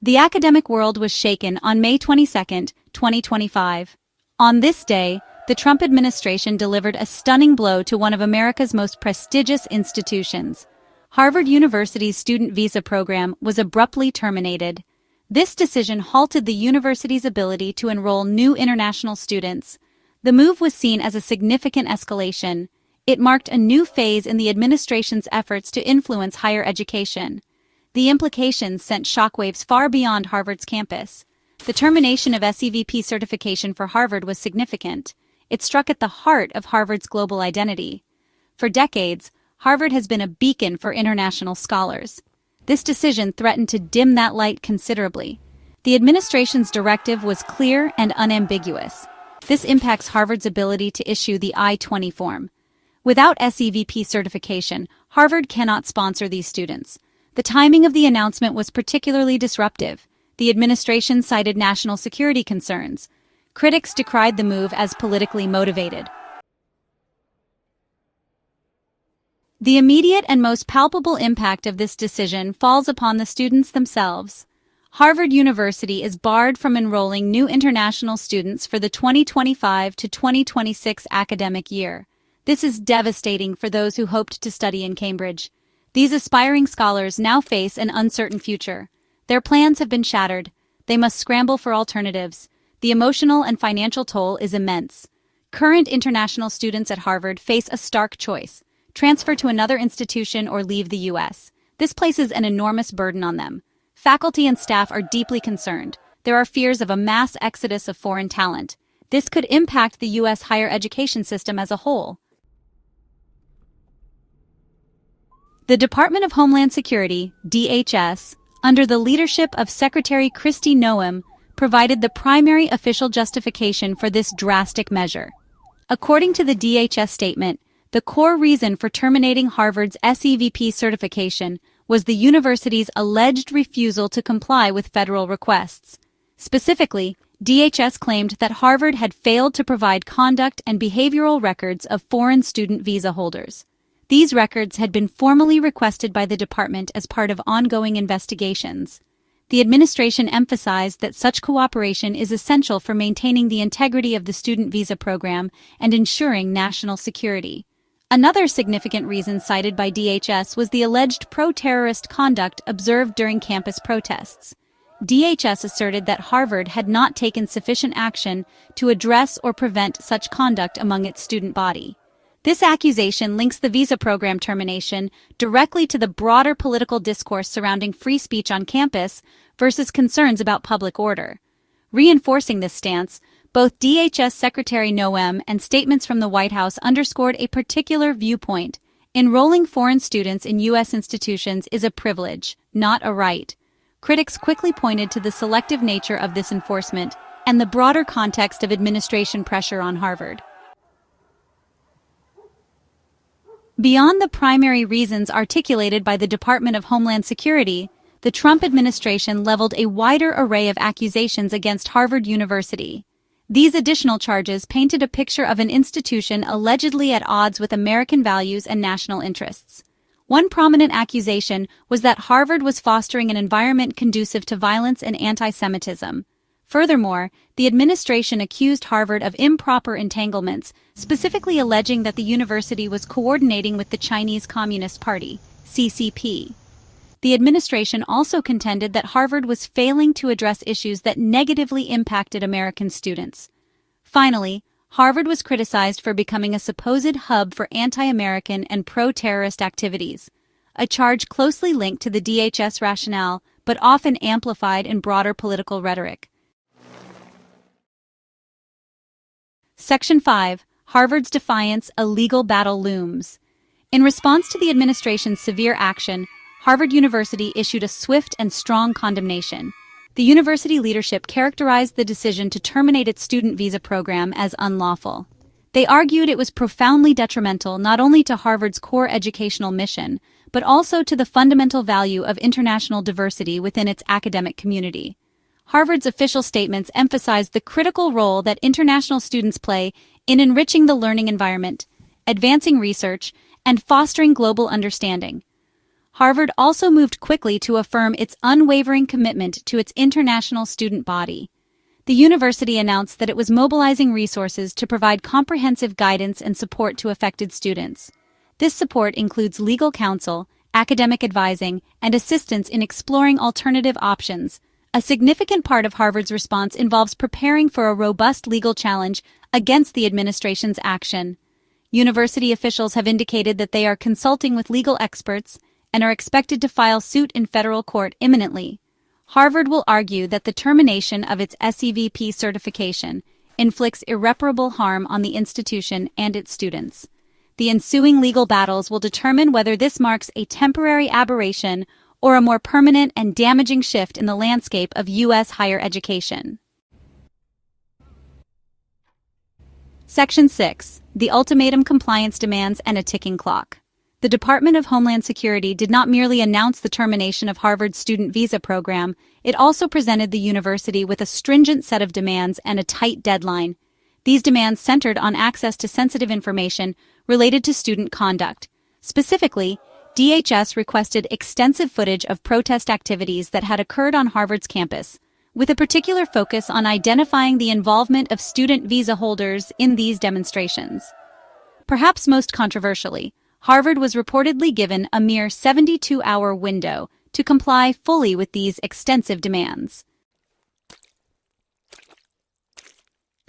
The academic world was shaken on May 22, 2025. On this day, the Trump administration delivered a stunning blow to one of America's most prestigious institutions. Harvard University's student visa program was abruptly terminated. This decision halted the university's ability to enroll new international students. The move was seen as a significant escalation. It marked a new phase in the administration's efforts to influence higher education. The implications sent shockwaves far beyond Harvard's campus. The termination of SEVP certification for Harvard was significant. It struck at the heart of Harvard's global identity. For decades, Harvard has been a beacon for international scholars. This decision threatened to dim that light considerably. The administration's directive was clear and unambiguous. This impacts Harvard's ability to issue the I-20 form. Without SEVP certification, Harvard cannot sponsor these students. The timing of the announcement was particularly disruptive. The administration cited national security concerns. Critics decried the move as politically motivated. The immediate and most palpable impact of this decision falls upon the students themselves. Harvard University is barred from enrolling new international students for the 2025 to 2026 academic year. This is devastating for those who hoped to study in Cambridge. These aspiring scholars now face an uncertain future. Their plans have been shattered. They must scramble for alternatives. The emotional and financial toll is immense. Current international students at Harvard face a stark choice: transfer to another institution or leave the U.S. This places an enormous burden on them. Faculty and staff are deeply concerned. There are fears of a mass exodus of foreign talent. This could impact the U.S. higher education system as a whole. The Department of Homeland Security, DHS, under the leadership of Secretary Kristi Noem, provided the primary official justification for this drastic measure. According to the DHS statement, the core reason for terminating Harvard's SEVP certification was the university's alleged refusal to comply with federal requests. Specifically, DHS claimed that Harvard had failed to provide conduct and behavioral records of foreign student visa holders. These records had been formally requested by the department as part of ongoing investigations. The administration emphasized that such cooperation is essential for maintaining the integrity of the student visa program and ensuring national security. Another significant reason cited by DHS was the alleged pro-terrorist conduct observed during campus protests. DHS asserted that Harvard had not taken sufficient action to address or prevent such conduct among its student body. This accusation links the visa program termination directly to the broader political discourse surrounding free speech on campus versus concerns about public order. Reinforcing this stance, both DHS Secretary Noem and statements from the White House underscored a particular viewpoint: enrolling foreign students in U.S. institutions is a privilege, not a right. Critics quickly pointed to the selective nature of this enforcement and the broader context of administration pressure on Harvard. Beyond the primary reasons articulated by the Department of Homeland Security, the Trump administration leveled a wider array of accusations against Harvard University. These additional charges painted a picture of an institution allegedly at odds with American values and national interests. One prominent accusation was that Harvard was fostering an environment conducive to violence and anti-Semitism. Furthermore, the administration accused Harvard of improper entanglements, specifically alleging that the university was coordinating with the Chinese Communist Party, CCP. The administration also contended that Harvard was failing to address issues that negatively impacted American students. Finally, Harvard was criticized for becoming a supposed hub for anti-American and pro-terrorist activities, a charge closely linked to the DHS rationale but often amplified in broader political rhetoric. Section 5. Harvard's defiance: a legal battle looms. In response to the administration's severe action, Harvard University issued a swift and strong condemnation. The university leadership characterized the decision to terminate its student visa program as unlawful. They argued it was profoundly detrimental not only to Harvard's core educational mission, but also to the fundamental value of international diversity within its academic community. Harvard's official statements emphasized the critical role that international students play in enriching the learning environment, advancing research, and fostering global understanding. Harvard also moved quickly to affirm its unwavering commitment to its international student body. The university announced that it was mobilizing resources to provide comprehensive guidance and support to affected students. This support includes legal counsel, academic advising, and assistance in exploring alternative options. A significant part of Harvard's response involves preparing for a robust legal challenge against the administration's action. University officials have indicated that they are consulting with legal experts and are expected to file suit in federal court imminently. Harvard will argue that the termination of its SEVP certification inflicts irreparable harm on the institution and its students. The ensuing legal battles will determine whether this marks a temporary aberration or a more permanent and damaging shift in the landscape of U.S. higher education. Section 6. The Ultimatum Compliance Demands and a Ticking Clock. The Department of Homeland Security did not merely announce the termination of Harvard's student visa program, it also presented the university with a stringent set of demands and a tight deadline. These demands centered on access to sensitive information related to student conduct. Specifically, DHS requested extensive footage of protest activities that had occurred on Harvard's campus, with a particular focus on identifying the involvement of student visa holders in these demonstrations. Perhaps most controversially, Harvard was reportedly given a mere 72-hour window to comply fully with these extensive demands.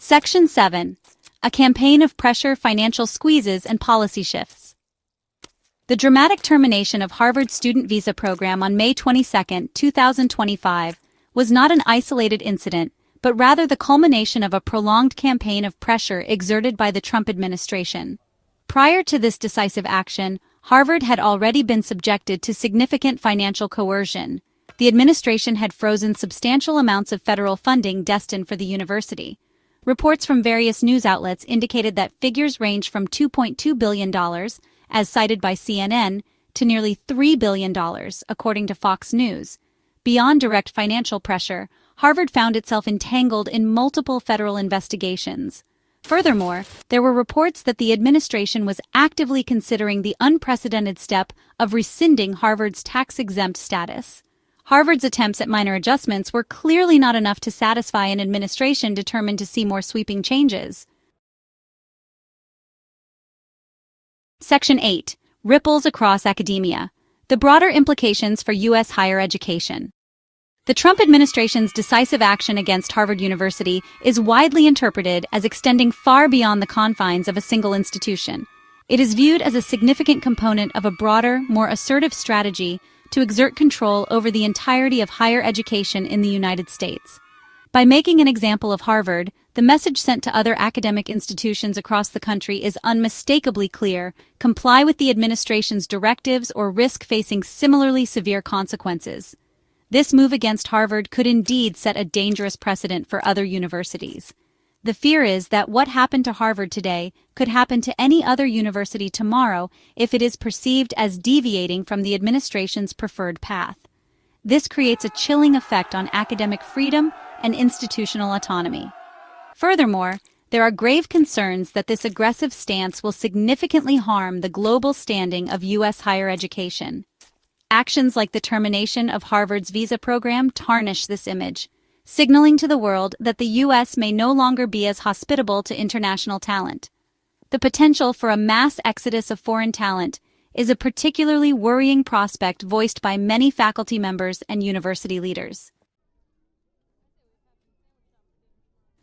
Section 7. A campaign of pressure, financial squeezes, and policy shifts. The dramatic termination of Harvard's student visa program on May 22, 2025, was not an isolated incident, but rather the culmination of a prolonged campaign of pressure exerted by the Trump administration. Prior to this decisive action, Harvard had already been subjected to significant financial coercion. The administration had frozen substantial amounts of federal funding destined for the university. Reports from various news outlets indicated that figures range from $2.2 billion, as cited by CNN, to nearly $3 billion, according to Fox News. Beyond direct financial pressure, Harvard found itself entangled in multiple federal investigations. Furthermore, there were reports that the administration was actively considering the unprecedented step of rescinding Harvard's tax-exempt status. Harvard's attempts at minor adjustments were clearly not enough to satisfy an administration determined to see more sweeping changes. Section 8. Ripples across academia. The broader implications for U.S. higher education. The Trump administration's decisive action against Harvard University is widely interpreted as extending far beyond the confines of a single institution. It is viewed as a significant component of a broader, more assertive strategy to exert control over the entirety of higher education in the United States. By making an example of Harvard, the message sent to other academic institutions across the country is unmistakably clear: comply with the administration's directives or risk facing similarly severe consequences. This move against Harvard could indeed set a dangerous precedent for other universities. The fear is that what happened to Harvard today could happen to any other university tomorrow if it is perceived as deviating from the administration's preferred path. This creates a chilling effect on academic freedom and institutional autonomy. Furthermore, there are grave concerns that this aggressive stance will significantly harm the global standing of U.S. higher education. Actions like the termination of Harvard's visa program tarnish this image, signaling to the world that the U.S. may no longer be as hospitable to international talent. The potential for a mass exodus of foreign talent is a particularly worrying prospect voiced by many faculty members and university leaders.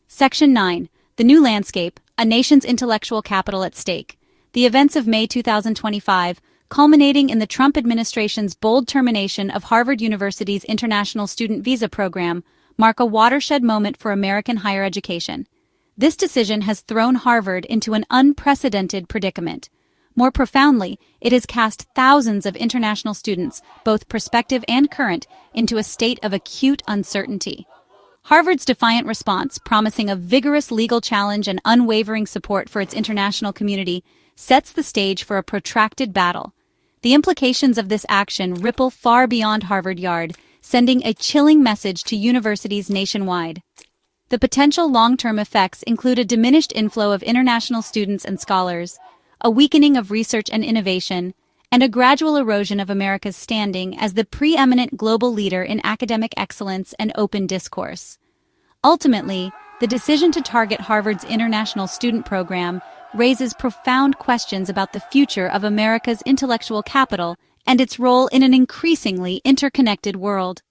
Section 9. The New Landscape, a Nation's Intellectual Capital at Stake. The events of May 2025, culminating in the Trump administration's bold termination of Harvard University's international student visa program, mark a watershed moment for American higher education. This decision has thrown Harvard into an unprecedented predicament. More profoundly, it has cast thousands of international students, both prospective and current, into a state of acute uncertainty. Harvard's defiant response, promising a vigorous legal challenge and unwavering support for its international community, sets the stage for a protracted battle. The implications of this action ripple far beyond Harvard Yard, sending a chilling message to universities nationwide. The potential long-term effects include a diminished inflow of international students and scholars, a weakening of research and innovation, and a gradual erosion of America's standing as the preeminent global leader in academic excellence and open discourse. Ultimately, the decision to target Harvard's international student program raises profound questions about the future of America's intellectual capital and its role in an increasingly interconnected world.